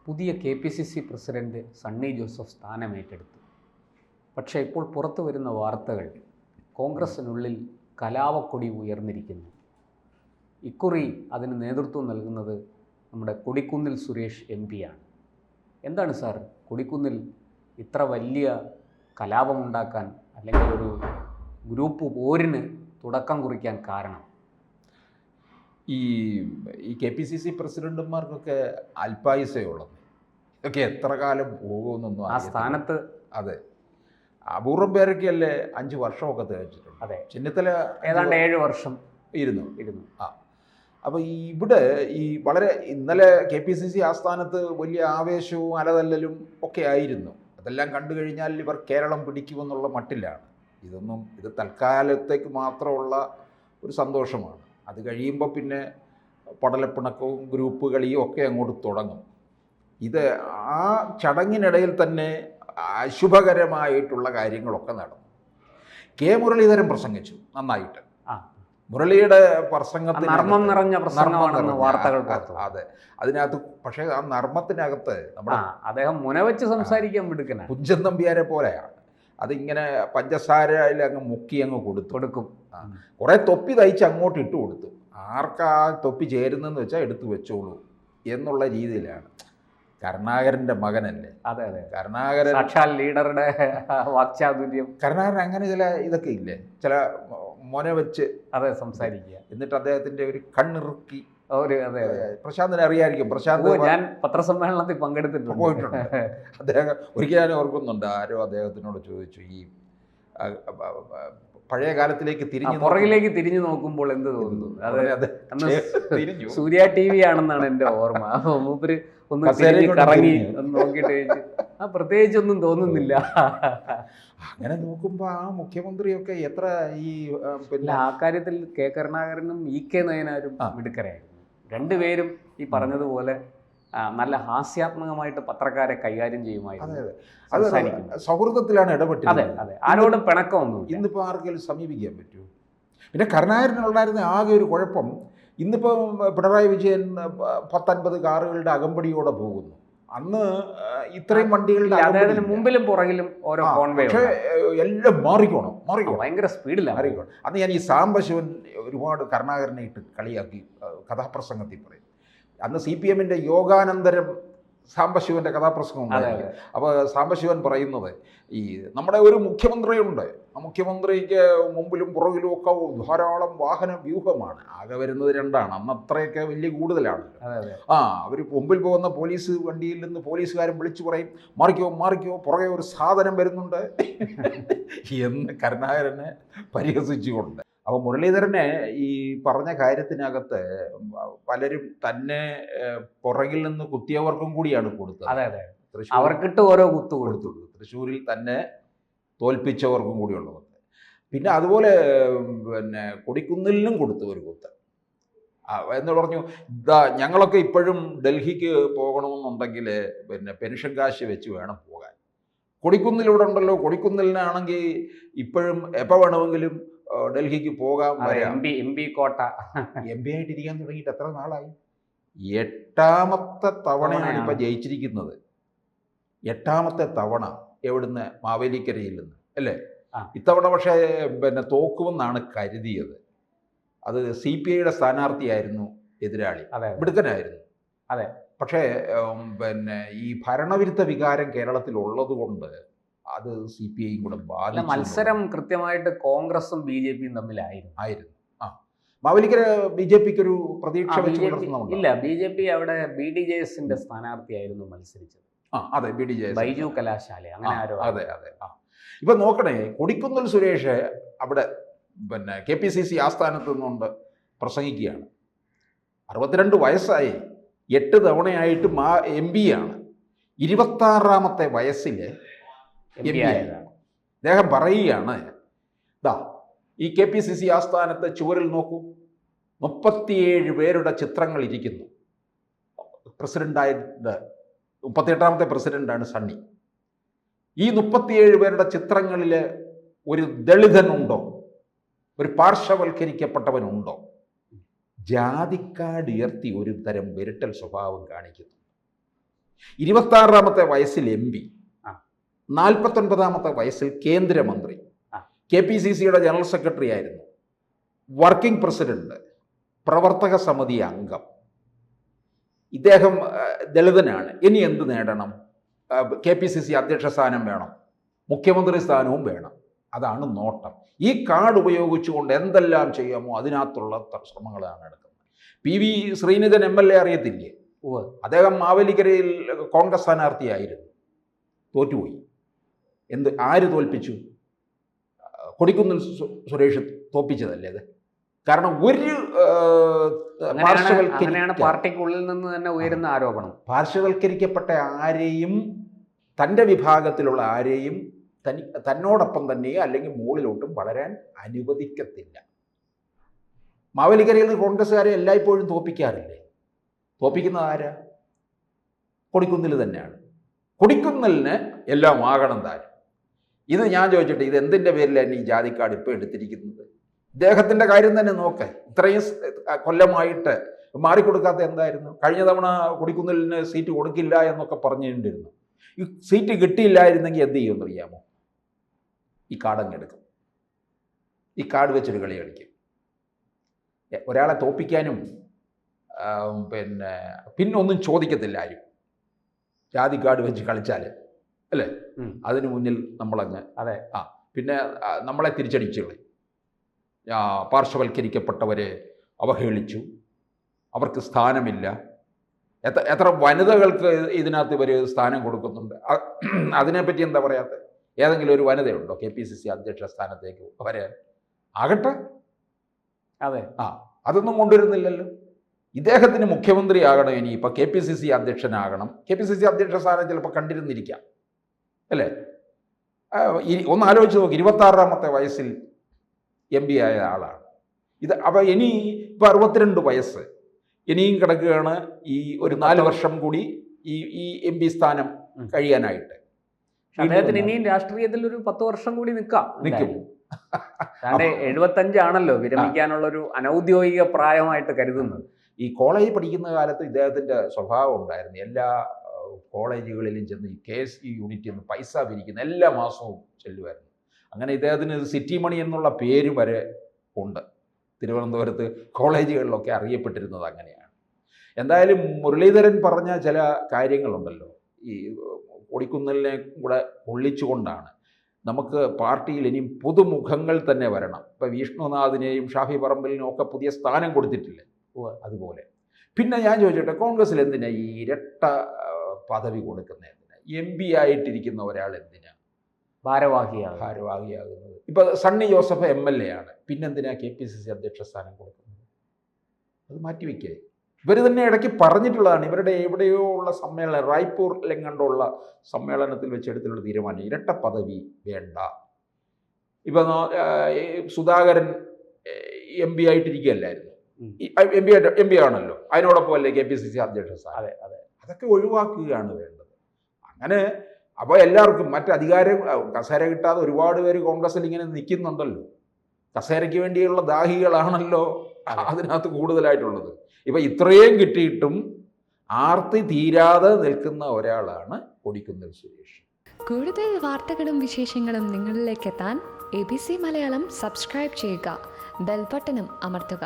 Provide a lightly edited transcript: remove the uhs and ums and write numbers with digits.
പുതിയ KPCC president Sunny Joseph സ്ഥാനമേറ്റെടുത്തു. പക്ഷേ ഇപ്പോൾ പുറത്തു വരുന്ന വാർത്തകൾ കോൺഗ്രസിനുള്ളിൽ കലാപക്കൊടി ഉയർന്നിരിക്കുന്നു. ഇക്കുറി അതിന് നേതൃത്വം നൽകുന്നത് നമ്മുടെ കൊടിക്കുന്നിൽ സുരേഷ് MP ആണ്. എന്താണ് സാർ കൊടിക്കുന്നിൽ ഇത്ര വലിയ കലാപമുണ്ടാക്കാൻ അല്ലെങ്കിൽ ഒരു ഗ്രൂപ്പ് പോരിന് തുടക്കം കുറിക്കാൻ കാരണം? ഈ KPCC പ്രസിഡന്റുമാർക്കൊക്കെ അല്പായുസയുള്ളത്, ഇതൊക്കെ എത്ര കാലം പോകുമെന്നൊന്നും ആ സ്ഥാനത്ത് അതെ അപൂർവം പേരൊക്കെയല്ലേ 5 വർഷമൊക്കെ തികച്ചിട്ടുണ്ട്. അതെ, ചെന്നിത്തല ഏതാണ്ട് 7 വർഷം ഇരുന്നു. ആ അപ്പോൾ ഇവിടെ വളരെ ഇന്നലെ KPCC ആസ്ഥാനത്ത് വലിയ ആവേശവും അലതല്ലലും ഒക്കെ ആയിരുന്നു. അതെല്ലാം കണ്ടു കഴിഞ്ഞാൽ ഇവർ കേരളം പിടിക്കുമെന്നുള്ള മട്ടിലാണ്. ഇത് തൽക്കാലത്തേക്ക് മാത്രമുള്ള ഒരു സന്തോഷമാണ്. അത് കഴിയുമ്പോൾ പിന്നെ പടലപ്പിണക്കവും ഗ്രൂപ്പ് കളിയും ഒക്കെ അങ്ങോട്ട് തുടങ്ങും. ഇത് ആ ചടങ്ങിനിടയിൽ തന്നെ അശുഭകരമായിട്ടുള്ള കാര്യങ്ങളൊക്കെ നടന്നു. മുരളീധരൻ പ്രസംഗിച്ചു നന്നായിട്ട്. മുരളിയുടെ പ്രസംഗത്തിന് നർമ്മം നിറഞ്ഞ പ്രസംഗമാണെന്ന് വാർത്തകൾ പുറത്തു. അതെ, അതിനകത്ത് പക്ഷേ ആ നർമ്മത്തിനകത്ത് നമ്മുടെ അദ്ദേഹം മുനവെച്ച് സംസാരിക്കാൻ വിടുക്കണ കുഞ്ചൻ നമ്പ്യാരെ പോലെയാണ്. അതിങ്ങനെ പഞ്ചസാരയിൽ അങ്ങ് മുക്കി അങ്ങ് കൊടുക്കും. കുറേ തൊപ്പി തയ്ച്ച് അങ്ങോട്ട് ഇട്ട് കൊടുത്തു. ആർക്കാ തൊപ്പി ചേരുന്നെന്ന് വെച്ചാൽ എടുത്തു വെച്ചോളൂ എന്നുള്ള രീതിയിലാണ്. കരുണാകരൻ്റെ മകനല്ലേ? അതെ അതെ, കരുണാകരൻ സാക്ഷാൽ ലീഡറുടെ വാക്ചാതുര്യം. കരുണാകരൻ അങ്ങനെ ചില ഇതൊക്കെ ഇല്ലേ, ചില മൊന വെച്ച് അതെ സംസാരിക്കുക. എന്നിട്ട് അദ്ദേഹത്തിൻ്റെ ഒരു കണ്ണിറുക്കി അതെ പ്രശാന്തിനെ അറിയായിരിക്കും. പ്രശാന്ത് ഞാൻ പത്രസമ്മേളനത്തിൽ പങ്കെടുത്തിട്ടുണ്ട്, പോയിട്ടുണ്ട്. അദ്ദേഹം ഒരിക്കലും ഞാൻ ഓർക്കുന്നുണ്ട്, ആരോ അദ്ദേഹത്തിനോട് ചോദിച്ചു, ഈ പഴയ കാലത്തിലേക്ക് പുറകിലേക്ക് തിരിഞ്ഞു നോക്കുമ്പോൾ എന്ത് തോന്നുന്നു? അതെ, സൂര്യ TV ആണെന്നാണ് എൻ്റെ ഓർമ്മ. അപ്പോൾ മൂപ്പര് ഒന്ന് കറങ്ങി ഒന്ന് നോക്കിയിട്ട് പ്രത്യേകിച്ചൊന്നും തോന്നുന്നില്ല. അങ്ങനെ നോക്കുമ്പോൾ ആ മുഖ്യമന്ത്രിയൊക്കെ എത്ര പിന്നെ ആ കാര്യത്തിൽ കരുണാകരനും നയനാരും മിടുക്കരായിരുന്നു. രണ്ടുപേരും ഈ പറഞ്ഞതുപോലെ നല്ല ഹാസ്യാത്മകമായിട്ട് പത്രക്കാരെ കൈകാര്യം ചെയ്യുമായിരുന്നു. സൗഹൃദത്തിലാണ് ഇടപെട്ടത്. അതെ അതെ, ആരോടും പിണക്കമൊന്നും. ഇന്നിപ്പോൾ ആർക്കെങ്കിലും സമീപിക്കാൻ പറ്റുമോ? പിന്നെ കരുണാകരനുണ്ടായിരുന്ന ആകെ ഒരു കുഴപ്പം, ഇന്നിപ്പോൾ പിണറായി വിജയൻ 10-50 കാറുകളുടെ അകമ്പടിയോടെ പോകുന്നു. അന്ന് ഇത്രയും വണ്ടികളുടെ മുമ്പിലും പുറകിലും ഓരോ കോൺവേ, പക്ഷേ എല്ലാം മാറിക്കോണം ഭയങ്കര സ്പീഡിലാണ് മാറിക്കോണം. അന്ന് ഞാൻ ഈ സാംബശിവൻ ഒരുപാട് കരുണാകരനെ ഇട്ട് കളിയാക്കി കഥാപ്രസംഗത്തിൽ പറയും. അന്ന് CPM-ന്റെ യോഗാനന്തരം സാംബശിവൻ്റെ കഥാപ്രസംഗം ഉണ്ടായിരുന്നു. അപ്പോൾ സാംബശിവൻ പറയുന്നത്, ഈ നമ്മുടെ ഒരു മുഖ്യമന്ത്രിയുണ്ട്, ആ മുഖ്യമന്ത്രിക്ക് മുമ്പിലും പുറകിലും ഒക്കെ ധാരാളം വാഹന വ്യൂഹമാണ്. ആകെ വരുന്നത് 2ആണ്. അന്ന് അത്രയൊക്കെ വലിയ കൂടുതലാണല്ലോ. അവർ മുമ്പിൽ പോകുന്ന പോലീസ് വണ്ടിയിൽ നിന്ന് പോലീസുകാരൻ വിളിച്ചു പറയും, മാറിക്കോ പുറകെ ഒരു സാധനം വരുന്നുണ്ട് എന്ന് കരുണാകരനെ പരിഹസിച്ചുകൊണ്ട്. അപ്പോൾ മുരളീധരനെ ഈ പറഞ്ഞ കാര്യത്തിനകത്ത് പലരും തന്നെ പുറകിൽ നിന്ന് കുത്തിയവർക്കും കൂടിയാണ് കൊടുത്തത്. അതെ അതെ, അവർക്കിട്ട് ഓരോ കുത്തു കൊടുത്തു. തൃശ്ശൂരിൽ തന്നെ തോൽപ്പിച്ചവർക്കും കൂടിയുള്ളത്. പിന്നെ അതുപോലെ പിന്നെ കൊടിക്കുന്നിലിനും കൊടുത്തു ഒരു കുത്ത്. എന്ന് പറഞ്ഞു, ഞങ്ങളൊക്കെ ഇപ്പോഴും ഡൽഹിക്ക് പോകണമെന്നുണ്ടെങ്കിൽ പിന്നെ പെൻഷൻ കാശ് വെച്ച് വേണം പോകാൻ. കൊടിക്കുന്നിലൂടെ ഉണ്ടല്ലോ, കൊടിക്കുന്നിലിനാണെങ്കിൽ ഇപ്പോഴും എപ്പോൾ വേണമെങ്കിലും ഡൽഹിക്ക് പോകാൻ. MP കോട്ട MP ആയിട്ടിരിക്കാൻ തുടങ്ങിയിട്ട് എത്ര നാളായി? 8ാമത്തെ തവണയാണ് ഇപ്പം ജയിച്ചിരിക്കുന്നത്. 8ാമത്തെ തവണ. എവിടുന്ന്? മാവേലിക്കരയിൽ നിന്ന് അല്ലേ? ഇത്തവണ പക്ഷേ പിന്നെ തോക്കുമെന്നാണ് കരുതിയത്. അത് CPI-യുടെ സ്ഥാനാർത്ഥിയായിരുന്നു എതിരാളി, മിടുക്കനായിരുന്നു. അതെ, പക്ഷേ പിന്നെ ഈ ഭരണവിരുദ്ധ വികാരം കേരളത്തിൽ ഉള്ളത് കൊണ്ട് അത് CPI-യും കൂടെ ബാധിച്ചു. മത്സരം കൃത്യമായിട്ട് കോൺഗ്രസും BJP-യും തമ്മിലായിരുന്നു. മാവേലിക്കര BJP-ക്ക് ഒരു പ്രതീക്ഷ വെച്ച് പുലർത്തുന്നുണ്ട്. ഇല്ല, BJP അവിടെ BDJS-ന്റെ സ്ഥാനാർത്ഥിയായിരുന്നു മത്സരിച്ചത്. അതെ, BDJS, ബൈജു കലാശാല, അങ്ങനെ ആരോ. അതെ. ഇപ്പൊ നോക്കണേ, കൊടിക്കുന്നിൽ സുരേഷ് അവിടെ പിന്നെ KPCC ആസ്ഥാനത്ത് നിന്നുകൊണ്ട് പ്രസംഗിക്കുകയാണ്. 62 വയസ്സായി, 8 തവണയായിട്ട് MP ആണ്. 26ാമത്തെ വയസ്സിൽ MP ആയതാണ്. അദ്ദേഹം പറയുകയാണ്, ഈ KPCC ആസ്ഥാനത്ത് ചുവരിൽ നോക്കൂ, 37 പേരുടെ ചിത്രങ്ങൾ ഇരിക്കുന്നു. പ്രസിഡൻ്റായിട്ട് 38ാമത്തെ പ്രസിഡൻ്റാണ് സണ്ണി. ഈ 37 പേരുടെ ചിത്രങ്ങളിൽ ഒരു ദളിതനുണ്ടോ? ഒരു പാർശ്വവൽക്കരിക്കപ്പെട്ടവനുണ്ടോ? ജാതിക്കാട് ഉയർത്തി ഒരു തരം വിരട്ടൽ സ്വഭാവം കാണിക്കുന്നു. 26-ാമത്തെ വയസ്സിൽ MP, ആ. 49-ാമത്തെ വയസ്സിൽ കേന്ദ്രമന്ത്രി, ആ. KPCCയുടെ ജനറൽ സെക്രട്ടറി ആയിരുന്നു, വർക്കിംഗ് പ്രസിഡന്റ്, പ്രവർത്തക സമിതി അംഗം. ഇദ്ദേഹം ദളിതനാണ്. ഇനി എന്ത് നേടണം? KPCC അധ്യക്ഷ സ്ഥാനം വേണം, മുഖ്യമന്ത്രി സ്ഥാനവും വേണം. അതാണ് നോട്ടം. ഈ കാർഡ് ഉപയോഗിച്ചുകൊണ്ട് എന്തെല്ലാം ചെയ്യാമോ അതിനകത്തുള്ള ശ്രമങ്ങളാണ് എടുക്കുന്നത്. PV ശ്രീനിധൻ MLA അറിയത്തില്ലേ? അദ്ദേഹം മാവേലിക്കരയിൽ കോൺഗ്രസ് സ്ഥാനാർത്ഥിയായിരുന്നു, തോറ്റുപോയി. ആര് തോൽപ്പിച്ചു? കൊടിക്കുന്നിൽ സുരേഷ് തോൽപ്പിച്ചതല്ലേ അത്? കാരണം ഒരു പാർട്ടിക്കുള്ളിൽ നിന്ന് തന്നെ ഉയരുന്ന ആരോപണം, പാർശ്വവൽക്കരിക്കപ്പെട്ട ആരെയും തൻ്റെ വിഭാഗത്തിലുള്ള ആരെയും തന്നോടൊപ്പം തന്നെ അല്ലെങ്കിൽ മുകളിലോട്ടും വളരാൻ അനുവദിക്കത്തില്ല. മാവേലിക്കരയിൽ കോൺഗ്രസ്സുകാരെ എല്ലായ്പ്പോഴും തോൽപ്പിക്കാറില്ലേ? തോൽപ്പിക്കുന്നത് ആരാ? കൊടിക്കുന്നിൽ തന്നെയാണ്. കൊടിക്കുന്നിലിന് എല്ലാം ആകണം താനും. ഇത് ഞാൻ ചോദിച്ചിട്ട്, ഇത് എന്തിൻ്റെ പേരിലാണ് ഈ ജാതിക്കാട് ഇപ്പോൾ എടുത്തിരിക്കുന്നത്? ഇദ്ദേഹത്തിൻ്റെ കാര്യം തന്നെ നോക്ക്. ഇത്രയും കൊല്ലമായിട്ട് മാറിക്കൊടുക്കാത്ത എന്തായിരുന്നു? കഴിഞ്ഞ തവണ കൊടിക്കുന്നിലിന് സീറ്റ് കൊടുക്കില്ല എന്നൊക്കെ പറഞ്ഞുകൊണ്ടിരുന്നു. ഈ സീറ്റ് കിട്ടിയില്ലായിരുന്നെങ്കിൽ എന്ത് ചെയ്യുമെന്ന് അറിയാമോ? ഈ കാർഡങ്ങ് എടുക്കും. ഈ കാർഡ് വെച്ചൊരു കളി കളിക്കും. ഒരാളെ തോൽപ്പിക്കാനും പിന്നൊന്നും ചോദിക്കത്തില്ല ആരും. ജാതി കാർഡ് വെച്ച് കളിച്ചാൽ അല്ലേ? അതിന് മുന്നിൽ നമ്മളങ്ങ് അതെ പിന്നെ നമ്മളെ തിരിച്ചടിച്ചു കളി. പാർശ്വവൽക്കരിക്കപ്പെട്ടവരെ അവഹേളിച്ചു, അവർക്ക് സ്ഥാനമില്ല. എത്ര വനിതകൾക്ക് ഇതിനകത്ത് ഇവർ സ്ഥാനം കൊടുക്കുന്നുണ്ട്. അതിനെപ്പറ്റി എന്താ പറയാത്തത്? ഏതെങ്കിലും ഒരു വനിതയുണ്ടോ KPCC അധ്യക്ഷ സ്ഥാനത്തേക്ക് വരാൻ? ആകട്ടെ. അതെ, അതൊന്നും കൊണ്ടുവരുന്നില്ലല്ലോ. ഇദ്ദേഹത്തിന് മുഖ്യമന്ത്രി ആകണം, ഇനി ഇപ്പം KPCC അധ്യക്ഷനാകണം. KPCC അധ്യക്ഷ സ്ഥാനം ചിലപ്പോൾ കണ്ടിരുന്നിരിക്കാം അല്ലേ? ഒന്ന് ആലോചിച്ച് നോക്കി, 26-ാമത്തെ വയസ്സിൽ MP ആയ ആളാണ് ഇത്. അപ്പം ഇനി ഇപ്പം 62 വയസ്സ് ഇനിയും കിടക്കുകയാണ്. ഈ ഒരു 4 വർഷം കൂടി ഈ MP സ്ഥാനം കഴിയാനായിട്ട്. അദ്ദേഹത്തിന് ഇനിയും രാഷ്ട്രീയത്തിൽ ഒരു 10 വർഷം കൂടി നിൽക്കും. 75 ആണല്ലോ വിരമിക്കാനുള്ളൊരു അനൗദ്യോഗിക പ്രായമായിട്ട് കരുതുന്നത്. ഈ കോളേജിൽ പഠിക്കുന്ന കാലത്ത് ഇദ്ദേഹത്തിൻ്റെ സ്വഭാവം ഉണ്ടായിരുന്നു. എല്ലാ കോളേജുകളിലും ചെന്ന് ഈ KSE യൂണിറ്റിൽ നിന്ന് പൈസ പിരിക്കുന്ന എല്ലാ മാസവും ചെല്ലുമായിരുന്നു. അങ്ങനെ ഇദ്ദേഹത്തിന് സിറ്റി മണി എന്നുള്ള പേര് വരെ ഉണ്ട്. തിരുവനന്തപുരത്ത് കോളേജുകളിലൊക്കെ അറിയപ്പെട്ടിരുന്നത് അങ്ങനെയാണ്. എന്തായാലും മുരളീധരൻ പറഞ്ഞ ചില കാര്യങ്ങളുണ്ടല്ലോ, ഈ കൊടിക്കുന്നിലിനെ കൂടെ പൊള്ളിച്ചുകൊണ്ടാണ് നമുക്ക് പാർട്ടിയിൽ ഇനിയും പുതുമുഖങ്ങൾ തന്നെ വരണം. ഇപ്പം വിഷ്ണുനാഥിനെയും ഷാഫി പറമ്പലിനും ഒക്കെ പുതിയ സ്ഥാനം കൊടുത്തിട്ടില്ലേ? അതുപോലെ. പിന്നെ ഞാൻ ചോദിച്ചോട്ടെ, കോൺഗ്രസ്സിൽ എന്തിനാ ഈ ഇരട്ട പദവി കൊടുക്കുന്നത്? എന്തിനാ? MP ആയിട്ടിരിക്കുന്ന ഒരാൾ എന്തിനാ ഭാരവാഹിയാകുന്നത്? ഇപ്പം സണ്ണി ജോസഫ് MLA ആണ്, പിന്നെന്തിനാ KPCC അധ്യക്ഷ സ്ഥാനം കൊടുക്കുന്നത്? അത് മാറ്റിവെക്കേ. ഇവർ തന്നെ ഇടയ്ക്ക് പറഞ്ഞിട്ടുള്ളതാണ്. ഇവരുടെ എവിടെയോ ഉള്ള സമ്മേളനം, റായ്പൂരിലെങ്ങാണ്ടുള്ള സമ്മേളനത്തിൽ വെച്ചെടുത്തിട്ടുള്ള തീരുമാനം ഇരട്ട പദവി വേണ്ട. ഇപ്പം സുധാകരൻ MP ആയിട്ടിരിക്കുകയല്ലായിരുന്നു, MP ആണല്ലോ, അതിനോടൊപ്പം അല്ലേ KPCC അധ്യക്ഷ സ്ഥാനം? അതൊക്കെ ഒഴിവാക്കുകയാണ് വേണ്ടത്. അങ്ങനെ അപ്പോൾ എല്ലാവർക്കും മറ്റധികാരം കസേര കിട്ടാതെ ഒരുപാട് പേര് കോൺഗ്രസ്സിൽ ഇങ്ങനെ നിൽക്കുന്നുണ്ടല്ലോ. കസേരയ്ക്ക് വേണ്ടിയുള്ള ദാഹികളാണല്ലോ അതിനകത്ത് കൂടുതലായിട്ടുള്ളത്. ഇപ്പം ഇത്രയും കിട്ടിയിട്ടും ആർത്തി തീരാതെ നിൽക്കുന്ന ഒരാളാണ് കൊടിക്കുന്നിൽ സുരേഷ്. കൂടുതൽ വാർത്തകളും വിശേഷങ്ങളും നിങ്ങളിലേക്ക് എത്താൻ ABC മലയാളം സബ്സ്ക്രൈബ് ചെയ്യുക, ബെൽ ബട്ടണും അമർത്തുക.